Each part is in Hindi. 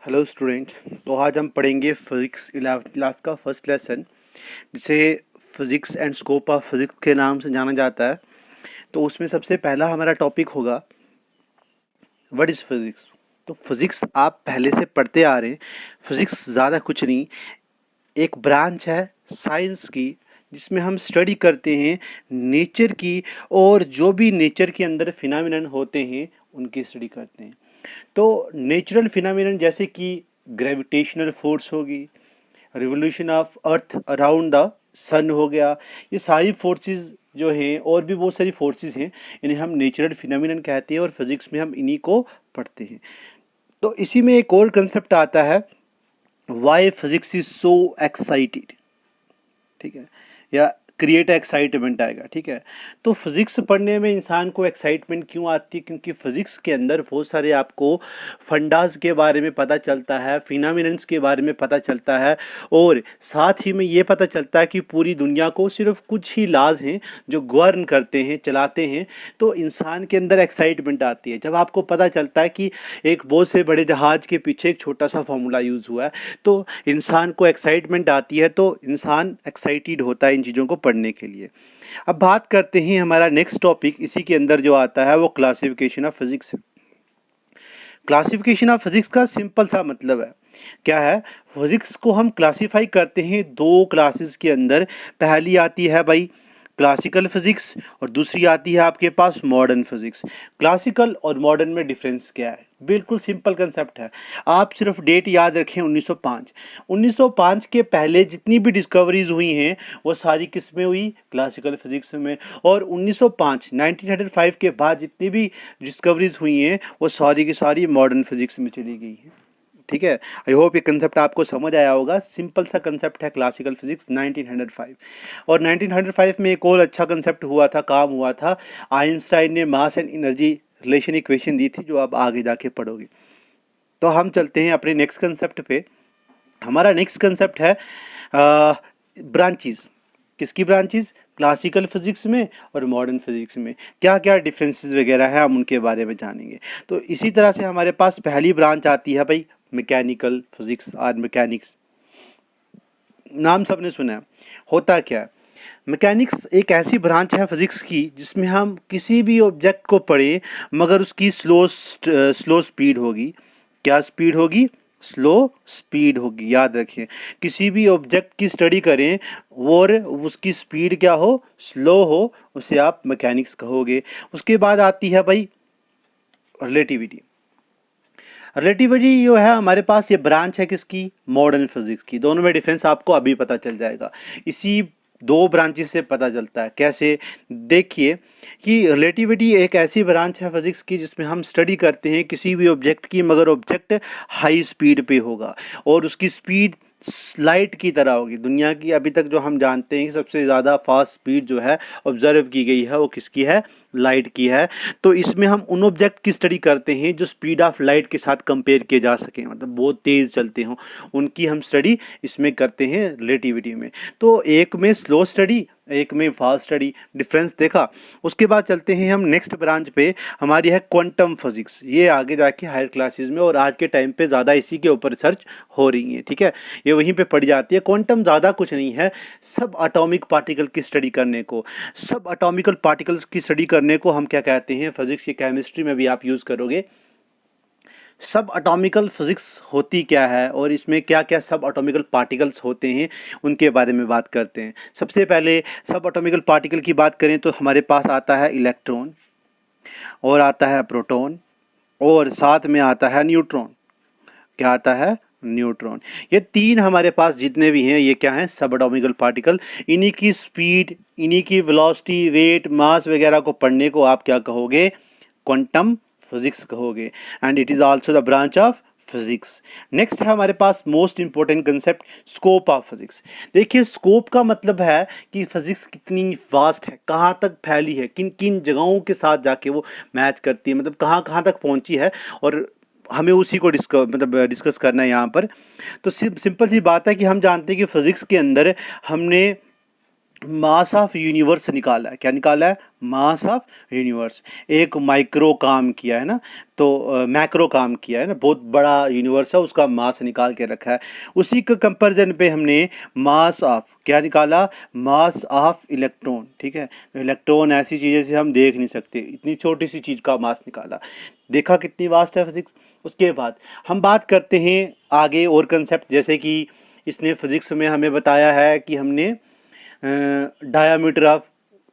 Hello students. तो आज हम पढ़ेंगे फिज़िक्स 11th क्लास का फर्स्ट लेसन, जिसे physics and scope of physics के नाम से जाना जाता है। तो उसमें सबसे पहला हमारा टॉपिक होगा व्हाट इज़ फिज़िक्स। तो फिज़िक्स आप पहले से पढ़ते आ रहे हैं। फिज़िक्स ज़्यादा कुछ नहीं, एक ब्रांच है साइंस की, जिसमें हम स्टडी करते हैं नेचर की, और जो भी नेचर के अंदर फिनोमिनन होते हैं उनकी स्टडी करते हैं। तो नेचुरल फिनोमिनन जैसे कि ग्रेविटेशनल फोर्स होगी, revolution of earth around the sun हो गया, ये सारी फोर्सेस जो हैं और भी बहुत सारी फोर्सेस हैं, इन्हें हम नेचुरल फिनोमिनन कहते हैं और फिजिक्स में हम इन्हीं को पढ़ते हैं। तो इसी में एक और कंसेप्ट आता है, why physics is so excited, ठीक है, या क्रिएट एक्साइटमेंट आएगा, ठीक है। तो फिज़िक्स पढ़ने में इंसान को एक्साइटमेंट क्यों आती है? क्योंकि फिज़िक्स के अंदर बहुत सारे आपको फंडास के बारे में पता चलता है, फिनोमिनन्स के बारे में पता चलता है, और साथ ही में ये पता चलता है कि पूरी दुनिया को सिर्फ कुछ ही लाज हैं जो गवर्न करते हैं, चलाते हैं। तो इंसान के अंदर एक्साइटमेंट आती है जब आपको पता चलता है कि एक बहुत से बड़े जहाज़ के पीछे एक छोटा सा फॉर्मूला यूज़ हुआ है, तो इंसान को एक्साइटमेंट आती है, तो इंसान एक्साइटेड होता है इन चीज़ों को पढ़ने के लिए। अब बात करते हैं, हमारा नेक्स्ट टॉपिक इसी के अंदर जो आता है वो क्लासिफिकेशन ऑफ फिजिक्स है। क्लासिफिकेशन ऑफ फिजिक्स का सिंपल सा मतलब है, क्या है? फिजिक्स को हम क्लासिफाई करते हैं दो क्लासेस के अंदर। पहली आती है भाई क्लासिकल फिजिक्स, और दूसरी आती है आपके पास मॉडर्न फिजिक्स। क्लासिकल और मॉडर्न में डिफरेंस क्या है? बिल्कुल सिंपल कंसेप्ट है, आप सिर्फ डेट याद रखें 1905। 1905 के पहले जितनी भी डिस्कवरीज हुई हैं वो सारी किस में हुई? क्लासिकल फिजिक्स में। और 1905 1905 के बाद जितनी भी डिस्कवरीज हुई हैं वो सारी की सारी मॉडर्न फिजिक्स में चली गई हैं, ठीक है। आई होप ये कंसेप्ट आपको समझ आया होगा। सिंपल सा कंसेप्ट है क्लासिकल फिजिक्स 1905। और 1905 में एक और अच्छा कंसेप्ट हुआ था, काम हुआ था। आइंस्टाइन ने mass and energy relation equation दी थी, जो आप आगे जाके पढ़ोगे। तो हम चलते हैं अपने नेक्स्ट कंसेप्ट पे। हमारा नेक्स्ट कंसेप्ट है ब्रांचेस। किसकी ब्रांचेस? क्लासिकल फिजिक्स में और मॉडर्न फिजिक्स में क्या क्या डिफरेंसेस वगैरह है, हम उनके बारे में जानेंगे। तो इसी तरह से हमारे पास पहली ब्रांच आती है भाई मैकेनिकल फिजिक्स और मैकेनिक्स। नाम सबने सुना है। होता क्या है? मैकेनिक्स एक ऐसी ब्रांच है फिजिक्स की जिसमें हम किसी भी ऑब्जेक्ट को पढ़ें मगर उसकी स्लो स्पीड होगी। क्या स्पीड होगी? स्लो स्पीड होगी। याद रखिए, किसी भी ऑब्जेक्ट की स्टडी करें और उसकी स्पीड क्या हो? स्लो हो, उसे आप मैकेनिक्स कहोगे। उसके बाद आती है भाई रिलेटिविटी। रिलेटिविटी जो है हमारे पास, ये ब्रांच है किसकी? मॉडर्न फिजिक्स की। दोनों में डिफरेंस आपको अभी पता चल जाएगा, इसी दो ब्रांचेस से पता चलता है। कैसे? देखिए कि रिलेटिविटी एक ऐसी ब्रांच है फिजिक्स की जिसमें हम स्टडी करते हैं किसी भी ऑब्जेक्ट की, मगर ऑब्जेक्ट हाई स्पीड पे होगा और उसकी स्पीड लाइट की तरह होगी। दुनिया की अभी तक जो हम जानते हैं सबसे ज़्यादा फास्ट स्पीड जो है ऑब्जर्व की गई है वो किसकी है? लाइट की है। तो इसमें हम उन ऑब्जेक्ट की स्टडी करते हैं जो स्पीड ऑफ लाइट के साथ कंपेयर किए जा सकें, मतलब बहुत तेज़ चलते हों, उनकी हम स्टडी इसमें करते हैं रिलेटिविटी में। तो एक में स्लो स्टडी, एक में फास्ट स्टडी, डिफरेंस देखा। उसके बाद चलते हैं हम नेक्स्ट ब्रांच पे, हमारी है क्वांटम फिजिक्स। ये आगे जाके हायर क्लासेस में और आज के टाइम पे ज़्यादा इसी के ऊपर रिसर्च हो रही है, ठीक है। ये वहीं पे पढ़ी जाती है। क्वांटम ज़्यादा कुछ नहीं है, सब एटॉमिक पार्टिकल की स्टडी करने को, सब एटॉमिकल पार्टिकल्स की स्टडी करने को हम क्या कहते हैं? फिजिक्स की केमिस्ट्री में भी आप यूज़ करोगे। सब एटॉमिकल फिजिक्स होती क्या है और इसमें क्या क्या सब एटॉमिकल पार्टिकल्स होते हैं, उनके बारे में बात करते हैं। सबसे पहले सब एटॉमिकल पार्टिकल की बात करें तो हमारे पास आता है इलेक्ट्रॉन, और आता है प्रोटॉन, और साथ में आता है न्यूट्रॉन। क्या आता है? न्यूट्रॉन। ये तीन हमारे पास जितने भी हैं ये क्या हैं? सब एटॉमिकल पार्टिकल। इन्हीं की स्पीड, इन्हीं की वेलोसिटी, वेट, मास वगैरह को पढ़ने को आप क्या कहोगे? क्वांटम फिजिक्स कहोगे। And it is also the branch of physics. Next है हमारे पास most important concept, scope of physics. देखिए, स्कोप का मतलब है कि फिजिक्स कितनी वास्ट है, कहाँ तक फैली है, किन किन जगहों के साथ जाके वो मैच करती है, मतलब कहाँ कहाँ तक पहुंची है, और हमें उसी को डिस्कस करना है यहाँ पर। तो सिंपल सी बात है कि हम जानते हैं कि फिजिक्स के अंदर हमने मास ऑफ यूनिवर्स निकाला है। क्या निकाला है? Mass of universe. एक माइक्रो काम किया है ना, तो मैक्रो काम किया है ना, बहुत बड़ा यूनिवर्स है, उसका मास निकाल के रखा है। उसी के कंपैरिजन पे हमने मास ऑफ क्या निकाला, मास ऑफ इलेक्ट्रॉन। ठीक है, इलेक्ट्रॉन ऐसी चीज़ से हम देख नहीं सकते, इतनी छोटी सी चीज़ का मास निकाला। देखा कितनी वास्ट है फिजिक्स। उसके बाद हम बात करते हैं आगे और कंसेप्ट, जैसे कि इसने फिजिक्स में हमें बताया है कि हमने डायामीटर ऑफ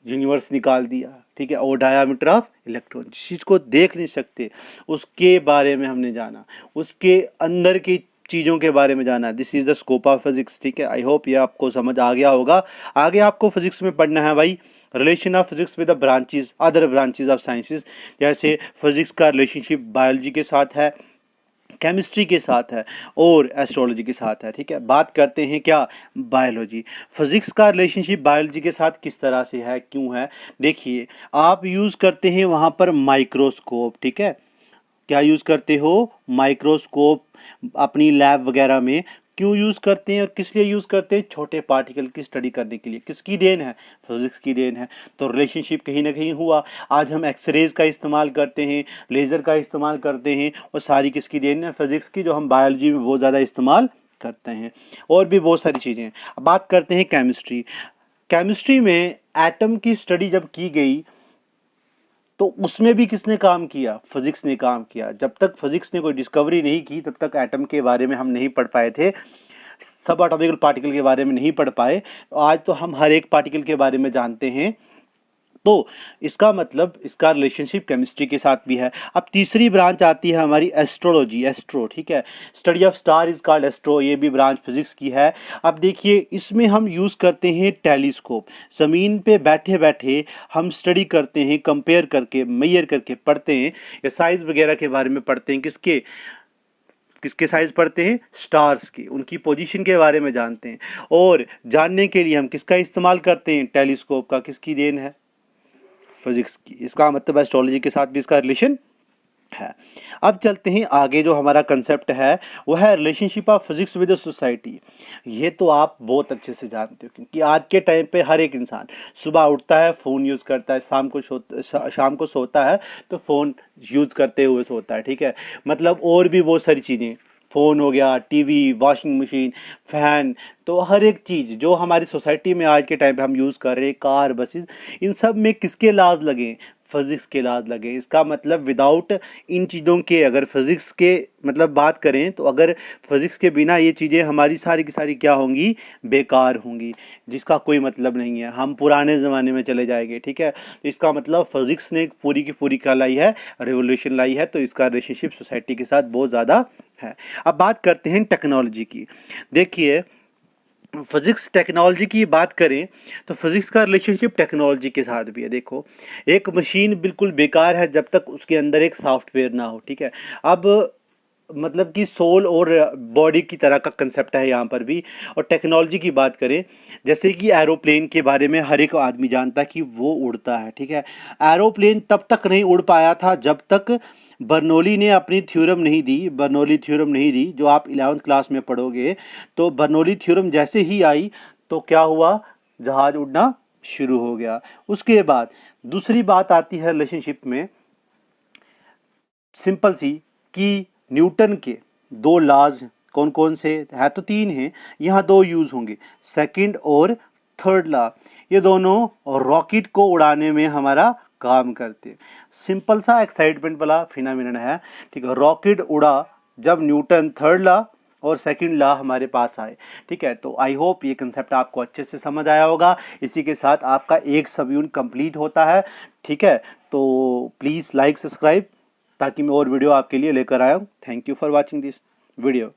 यूनिवर्स निकाल दिया। ठीक है, और डायामीटर ऑफ इलेक्ट्रॉन, जिस चीज़ को देख नहीं सकते उसके बारे में हमने जाना, उसके अंदर की चीज़ों के बारे में जाना। This is the scope of physics. ठीक है, आई होप ये आपको समझ आ गया होगा। आगे आपको फिजिक्स में पढ़ना है भाई relation of physics with the branches, other branches of sciences. जैसे फिजिक्स का रिलेशनशिप बायोलॉजी के साथ है, केमिस्ट्री के साथ है और एस्ट्रोलॉजी के साथ है। ठीक है, बात करते हैं क्या, बायोलॉजी। फिजिक्स का रिलेशनशिप बायोलॉजी के साथ किस तरह से है, क्यों है। देखिए, आप यूज़ करते हैं वहाँ पर माइक्रोस्कोप। ठीक है, क्या यूज़ करते हो, माइक्रोस्कोप अपनी लैब वगैरह में। क्यों यूज़ करते हैं और किस लिए यूज़ करते हैं, छोटे पार्टिकल की स्टडी करने के लिए। किसकी देन है, फिजिक्स की देन है। तो रिलेशनशिप कहीं ना कहीं हुआ। आज हम एक्सरेज का इस्तेमाल करते हैं, लेज़र का इस्तेमाल करते हैं, और सारी किसकी देन है, फिजिक्स की, जो हम बायोलॉजी में बहुत ज़्यादा इस्तेमाल करते हैं। और भी बहुत सारी चीज़ें हैं। अब बात करते हैं केमिस्ट्री। केमिस्ट्री में एटम की स्टडी जब की गई तो उसमें भी किसने काम किया, फिजिक्स ने काम किया। जब तक फिजिक्स ने कोई डिस्कवरी नहीं की तब तक एटम के बारे में हम नहीं पढ़ पाए थे, सब एटॉमिकल पार्टिकल के बारे में नहीं पढ़ पाए। तो आज तो हम हर एक पार्टिकल के बारे में जानते हैं। तो इसका मतलब इसका रिलेशनशिप केमिस्ट्री के साथ भी है। अब तीसरी ब्रांच आती है हमारी एस्ट्रोलॉजी, एस्ट्रो। ठीक है, study of star is called astro, ये भी ब्रांच फिजिक्स की है। अब देखिए, इसमें हम यूज़ करते हैं टेलीस्कोप। ज़मीन पे बैठे बैठे हम स्टडी करते हैं, कंपेयर करके, मेजर करके पढ़ते हैं, या साइज वगैरह के बारे में पढ़ते हैं। किसके किसके साइज पढ़ते हैं, स्टार्स की, उनकी पोजीशन के बारे में जानते हैं। और जानने के लिए हम किसका इस्तेमाल करते हैं, टेलीस्कोप का। किसकी देन है, फिजिक्स की। इसका मतलब एस्ट्रोलॉजी के साथ भी इसका रिलेशन है। अब चलते हैं आगे, जो हमारा कंसेप्ट है वो है relationship of physics with society. ये तो आप बहुत अच्छे से जानते हो, क्योंकि आज के टाइम पे हर एक इंसान सुबह उठता है, फ़ोन यूज़ करता है, शाम को सोता है तो फ़ोन यूज़ करते हुए सोता है। ठीक है, मतलब और भी बहुत सारी चीज़ें, फ़ोन हो गया, टीवी, वॉशिंग मशीन, फ़ैन, तो हर एक चीज़ जो हमारी सोसाइटी में आज के टाइम पे हम यूज़ कर रहे हैं, कार, बसेस, इन सब में किसके लाज लगे, फिजिक्स के लाज लगे। इसका मतलब विदाउट इन चीज़ों के, अगर फिजिक्स के मतलब बात करें तो अगर फिजिक्स के बिना ये चीज़ें हमारी सारी की सारी क्या होंगी, बेकार होंगी, जिसका कोई मतलब नहीं है, हम पुराने ज़माने में चले जाएंगे। ठीक है, तो इसका मतलब फिजिक्स ने पूरी की पूरी क्या लाई है, रेवोल्यूशन लाई है। तो इसका रिलेशनशिप सोसाइटी के साथ बहुत ज़्यादा है। अब बात करते हैं टेक्नोलॉजी की। देखिए, फिजिक्स टेक्नोलॉजी की बात करें तो फिजिक्स का रिलेशनशिप टेक्नोलॉजी के साथ भी है। देखो, एक मशीन बिल्कुल बेकार है जब तक उसके अंदर एक सॉफ्टवेयर ना हो। ठीक है, अब मतलब कि सोल और बॉडी की तरह का कंसेप्ट है यहाँ पर भी। और टेक्नोलॉजी की बात करें, जैसे कि एरोप्लेन के बारे में हर एक आदमी जानता है कि वो उड़ता है। ठीक है, एरोप्लेन तब तक नहीं उड़ पाया था जब तक बर्नौली ने अपनी थ्योरम नहीं दी, बर्नौली थ्योरम नहीं दी, जो आप 11वीं क्लास में पढ़ोगे। तो बर्नौली थ्योरम जैसे ही आई तो क्या हुआ, जहाज उड़ना शुरू हो गया। उसके बाद दूसरी बात आती है रिलेशनशिप में, सिंपल सी, कि न्यूटन के दो लॉज कौन कौन से है, तो तीन हैं, यहाँ दो यूज होंगे, सेकंड और थर्ड लॉ। ये दोनों रॉकेट को उड़ाने में हमारा काम करते हैं। सिंपल सा एक्साइटमेंट वाला फिनोमेनन है। ठीक है, रॉकेट उड़ा जब न्यूटन थर्ड लॉ और सेकंड लॉ हमारे पास आए। ठीक है, तो आई होप ये कंसेप्ट आपको अच्छे से समझ आया होगा। इसी के साथ आपका एक सब यूनिट कंप्लीट होता है। ठीक है, तो प्लीज़ लाइक, सब्सक्राइब, ताकि मैं और वीडियो आपके लिए लेकर आया हूँ। Thank you for watching this video.